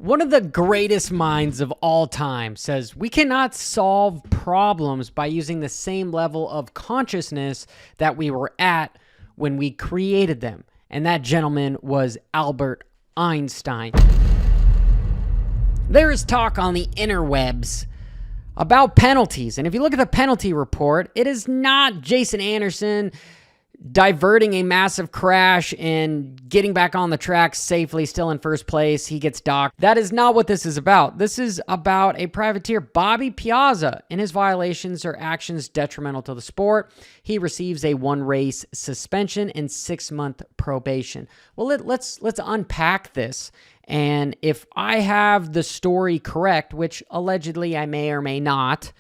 One of the greatest minds of all time says we cannot solve problems by using the same level of consciousness that we were at when we created them. And that gentleman was Albert Einstein. There is talk on the interwebs about penalties. And if you look at the penalty report, it is not Jason Anderson diverting a massive crash and getting back on the track safely, still in first place. He gets docked. That is not what this is about. This is about a privateer, Bobby Piazza, and his violations or actions detrimental to the sport. He receives a 1-race suspension and 6-month probation. Well, let's unpack this. And if I have the story correct, which allegedly I may or may not,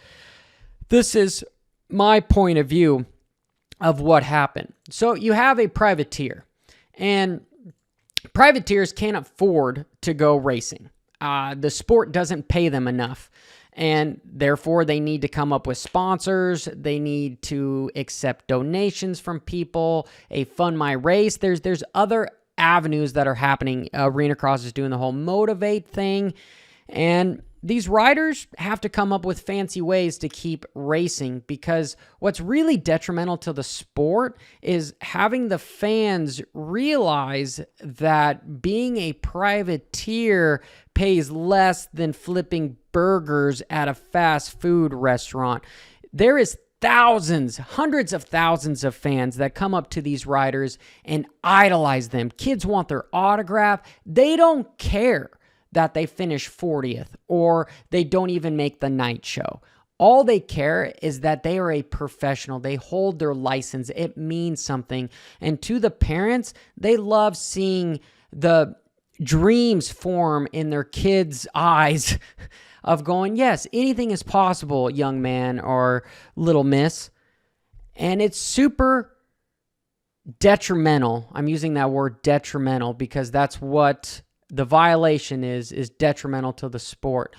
this is my point of view of what happened. So you have a privateer, and privateers can't afford to go racing. The sport doesn't pay them enough, and therefore they need to come up with sponsors. They need to accept donations from people, a fund my race. There's other avenues that are happening. Arena Cross is doing the whole motivate thing, and these riders have to come up with fancy ways to keep racing, because what's really detrimental to the sport is having the fans realize that being a privateer pays less than flipping burgers at a fast food restaurant. There is thousands, hundreds of thousands of fans that come up to these riders and idolize them. Kids want their autograph. They don't care that they finish 40th or they don't even make the night show. All they care is that they are a professional. They hold their license. It means something. And to the parents, they love seeing the dreams form in their kids' eyes of going, yes, anything is possible, young man or little miss. And it's super detrimental. I'm using that word detrimental because that's what the violation is detrimental to the sport.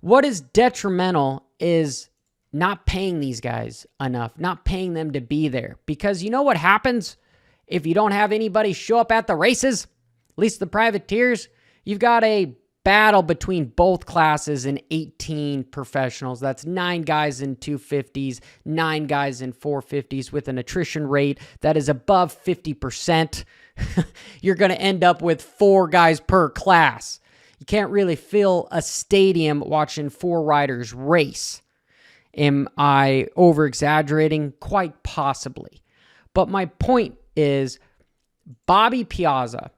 What is detrimental is not paying these guys enough, not paying them to be there. Because you know what happens if you don't have anybody show up at the races? At least the privateers. You've got a battle between both classes and 18 professionals. That's 9 guys in 250s, 9 guys in 450s with an attrition rate that is above 50%. You're going to end up with 4 guys per class. You can't really fill a stadium watching 4 riders race. Am I over-exaggerating? Quite possibly. But my point is, Bobby Piazza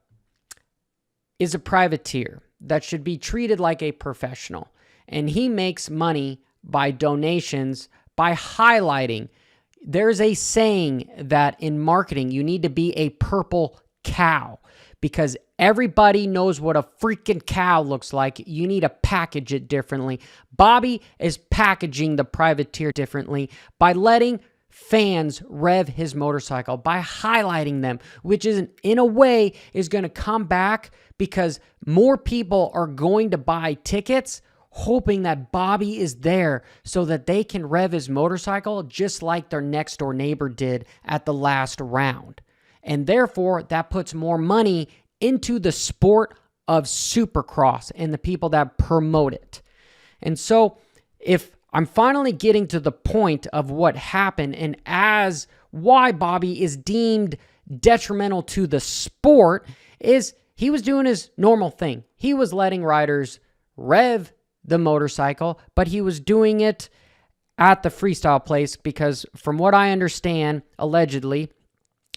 is a privateer that should be treated like a professional. And he makes money by donations, by highlighting. There's a saying that in marketing, you need to be a purple cow, because everybody knows what a freaking cow looks like. You need to package it differently. Bobby is packaging the privateer differently by letting fans rev his motorcycle, by highlighting them, which is in a way is going to come back because more people are going to buy tickets hoping that Bobby is there so that they can rev his motorcycle just like their next door neighbor did at the last round. And therefore, that puts more money into the sport of Supercross and the people that promote it. And so, if I'm finally getting to the point of what happened and as why Bobby is deemed detrimental to the sport, is he was doing his normal thing. He was letting riders rev the motorcycle, but he was doing it at the freestyle place because from what I understand, allegedly,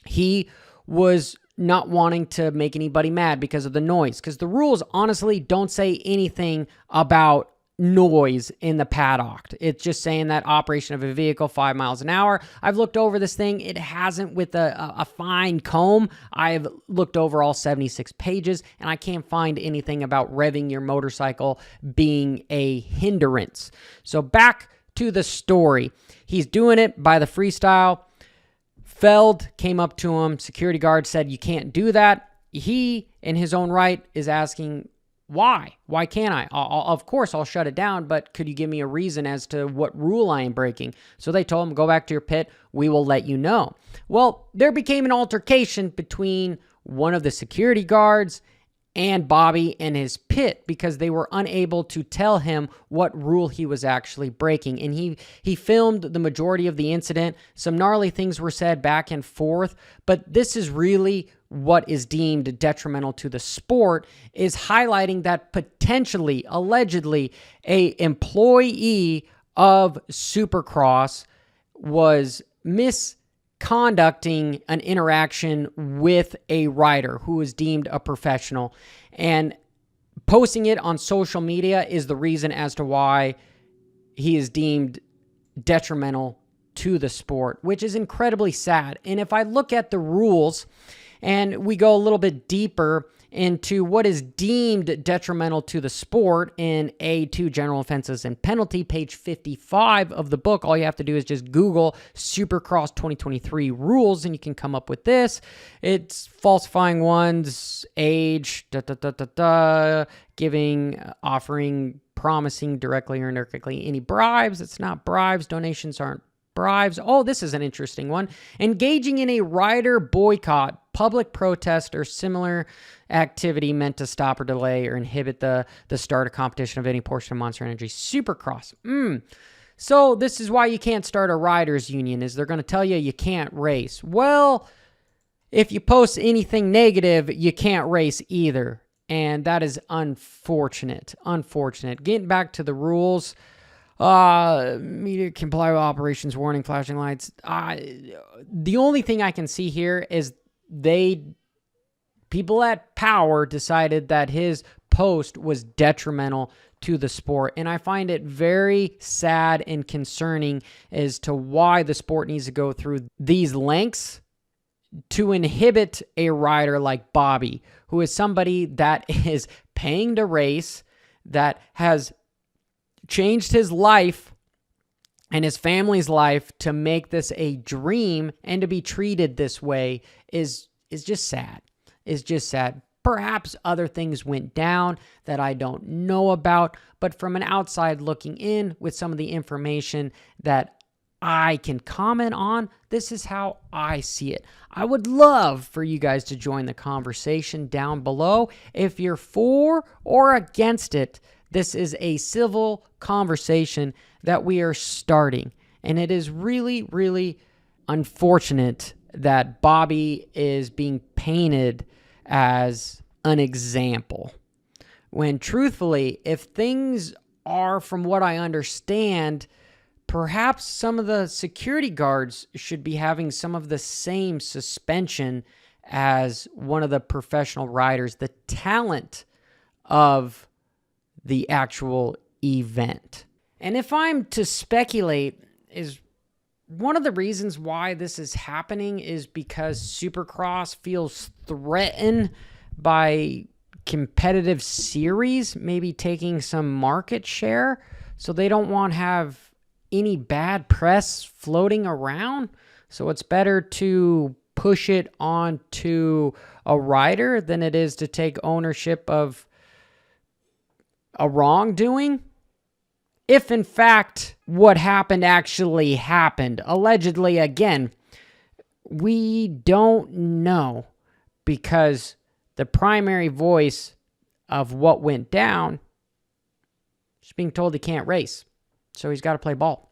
he was not wanting to make anybody mad because of the noise. Because the rules, honestly, don't say anything about noise in the paddock. It's just saying that operation of a vehicle 5 miles an hour. I've looked over this thing. It hasn't with a fine comb. I've looked over all 76 pages, and I can't find anything about revving your motorcycle being a hindrance. So back to the story. He's doing it by the freestyle. Feld came up to him. Security guard said, you can't do that. He, in his own right, is asking, why? Why can't I? Of course, I'll shut it down, but could you give me a reason as to what rule I am breaking? So they told him, go back to your pit. We will let you know. Well, there became an altercation between one of the security guards and Bobby and his pit because they were unable to tell him what rule he was actually breaking. And he filmed the majority of the incident. Some gnarly things were said back and forth, but this is really what is deemed detrimental to the sport, is highlighting that potentially, allegedly, a employee of Supercross was misconducting an interaction with a rider who is deemed a professional, and posting it on social media is the reason as to why he is deemed detrimental to the sport, which is incredibly sad. And if I look at the rules and we go a little bit deeper into what is deemed detrimental to the sport in A2 General Offenses and Penalty, page 55 of the book, all you have to do is just Google Supercross 2023 rules and you can come up with this. It's falsifying one's age, giving, offering, promising directly or indirectly any bribes. It's not bribes. Donations aren't bribes. Oh, this is an interesting one. Engaging in a rider boycott, public protest, or similar activity meant to stop or delay or inhibit the start of competition of any portion of Monster Energy Supercross. So this is why you can't start a riders union, is they're going to tell you you can't race. Well, if you post anything negative, you can't race either. And that is unfortunate. Unfortunate. Getting back to the rules, media comply with operations warning, flashing lights. The only thing I can see here is people at Power decided that his post was detrimental to the sport. And I find it very sad and concerning as to why the sport needs to go through these lengths to inhibit a rider like Bobby, who is somebody that is paying to race, that has changed his life and his family's life to make this a dream, and to be treated this way is just sad. It's just sad. Perhaps other things went down that I don't know about, but from an outside looking in with some of the information that I can comment on, this is how I see it. I would love for you guys to join the conversation down below. If you're for or against it, this is a civil conversation that we are starting. And it is really, really unfortunate that Bobby is being painted as an example, when truthfully, if things are, from what I understand, perhaps some of the security guards should be having some of the same suspension as one of the professional riders, the talent of the actual event. And if I'm to speculate, is one of the reasons why this is happening is because Supercross feels threatened by competitive series, maybe taking some market share, so they don't want to have any bad press floating around. So it's better to push it onto a rider than it is to take ownership of a wrongdoing. If in fact what happened actually happened, allegedly, again, we don't know, because the primary voice of what went down is being told he can't race. So he's got to play ball.